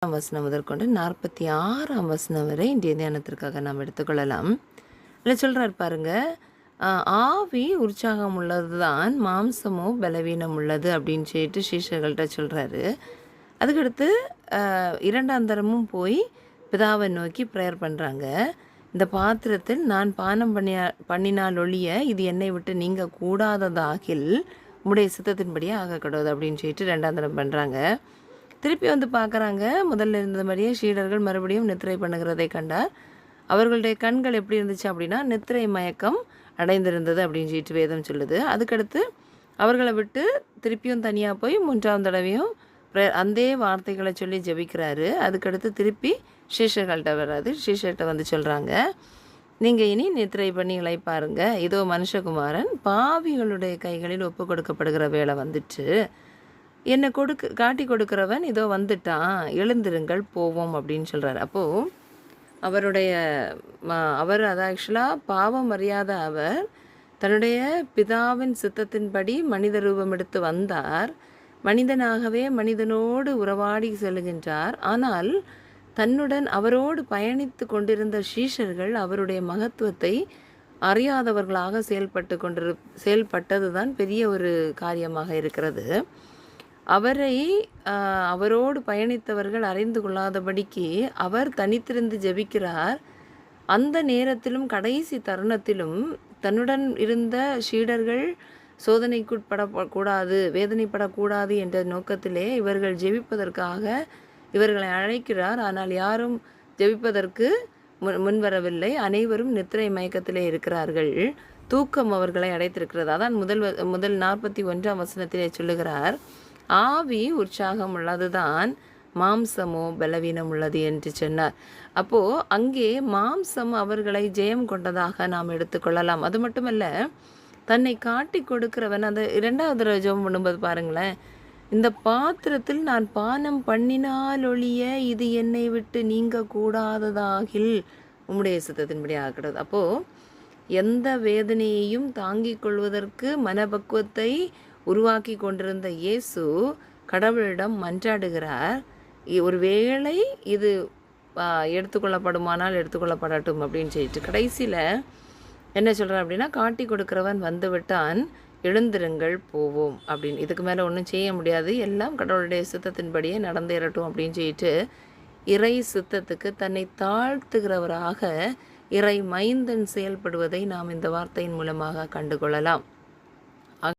வசனம் முதற்கொண்டு 46ஆம் வசனம் வரை இன்றைய தியானத்திற்காக நாம் எடுத்துக்கொள்ளலாம். இதில் சொல்கிறார் பாருங்க, ஆவி உற்சாகம் உள்ளது தான், மாம்சமோ பலவீனம் உள்ளது அப்படின்னு சொல்லிட்டு சீஷர்கள்ட்ட சொல்கிறாரு. அதுக்கடுத்து 2ஆம் தரமும் போய் பிதாவை நோக்கி ப்ரேயர் பண்ணுறாங்க. இந்த பாத்திரத்தில் நான் பானம் பண்ணினால் ஒழிய இது என்னை விட்டு நீங்க கூடாததாகில் உம்முடைய சித்தத்தின்படியே ஆகக்கூடாது அப்படின்னு சொல்லிட்டு 2ஆம் தரம் பண்ணுறாங்க. திருப்பி வந்து பார்க்குறாங்க. முதல்ல இருந்த மாதிரியே சீடர்கள் மறுபடியும் நித்திரை பண்ணுகிறதை கண்டார். அவர்களுடைய கண்கள் எப்படி இருந்துச்சு அப்படின்னா நித்திரை மயக்கம் அடைந்திருந்தது அப்படின்னு சொல்லிட்டு வேதம் சொல்லுது. அதுக்கடுத்து அவர்களை விட்டு திருப்பியும் தனியாக போய் 3ஆம் தடவையும் அந்த வார்த்தைகளை சொல்லி ஜெபிக்கிறாரு. அதுக்கடுத்து திருப்பி சீஷர்கள்ட்ட வராது. சீஷர்கிட்ட வந்து சொல்கிறாங்க, நீங்கள் இனி நித்திரை பண்ணி இளைப்பாருங்க. இதோ மனுஷகுமாரன் பாவிகளுடைய கைகளில் ஒப்பு கொடுக்கப்படுகிற வேலை வந்துட்டு, என்னை காட்டி கொடுக்குறவன் இதோ வந்துட்டான், எழுந்திருங்கள் போவோம் அப்படின்னு சொல்கிறார். அப்போது அவர் அதை ஆக்சுவலாக பாவம் அறியாத அவர் தன்னுடைய பிதாவின் சித்தத்தின்படி மனித ரூபம் எடுத்து வந்தார். மனிதனாகவே மனிதனோடு உறவாடி செல்கின்றார். ஆனால் தன்னுடன் அவரோடு பயணித்து கொண்டிருந்த சீஷர்கள் அவருடைய மகத்துவத்தை அறியாதவர்களாக செயல்பட்டது தான் பெரிய ஒரு காரியமாக இருக்கிறது. அவரோடு பயணித்தவர்கள் அறிந்து கொள்ளாதபடிக்கு அவர் தனித்திருந்து ஜெபிக்கிறார். அந்த நேரத்திலும் கடைசி தருணத்திலும் தன்னுடன் இருந்த சீடர்கள் சோதனைக்குட்படக்கூடாது, வேதனைப்படக்கூடாது என்ற நோக்கத்திலே இவர்கள் ஜெபிப்பதற்காக இவர்களை அழைக்கிறார். ஆனால் யாரும் ஜெபிப்பதற்கு முன்வரவில்லை. அனைவரும் நித்திரை மயக்கத்திலே இருக்கிறார்கள். தூக்கம் அவர்களை அடைத்திருக்கிறது. அதான் முதல் 41ஆம் வசனத்திலே சொல்லுகிறார், ஆவி உற்சாகம் உள்ளதுதான், மாம்சமோ பலவீனம் உள்ளது என்று சொன்னார். அப்போது அங்கே மாம்சம் அவர்களை ஜெயம் கொண்டதாக நாம் எடுத்துக்கொள்ளலாம். அது மட்டுமல்ல, தன்னை காட்டி கொடுக்கிறவன் அந்த 2வது தடவை ஜெபம் பண்ணும்போது பாருங்களேன், இந்த பாத்திரத்தில் நான் பானம் பண்ணினாலொழிய இது என்னை விட்டு நீங்க கூடாததாகில் உம்முடைய சித்தத்தின்படி ஆகிறது. அப்போது எந்த வேதனையையும் தாங்கிக் கொள்வதற்கு மனப்பக்குவத்தை உருவாக்கி கொண்டிருந்த இயேசு கடவுளிடம் மன்றாடுகிறார். ஒருவேளை இது எடுத்துக்கொள்ளப்படுமானால் எடுத்துக்கொள்ளப்படட்டும் அப்படின்னு சொல்லிட்டு கடைசியில் என்ன சொல்கிறார் அப்படின்னா, காட்டி கொடுக்குறவன் வந்து விட்டான், எழுந்திருங்கள் போவோம் அப்படின்னு. இதுக்கு மேலே ஒன்றும் செய்ய முடியாது, எல்லாம் கடவுளுடைய சித்தத்தின்படியே நடந்தேறட்டும் அப்படின்னு சொல்லிட்டு இறை சித்தத்துக்கு தன்னை தாழ்த்துகிறவராக இறை மைந்தன் செயல்படுவதை நாம் இந்த வார்த்தையின் மூலமாக கண்டுகொள்ளலாம்.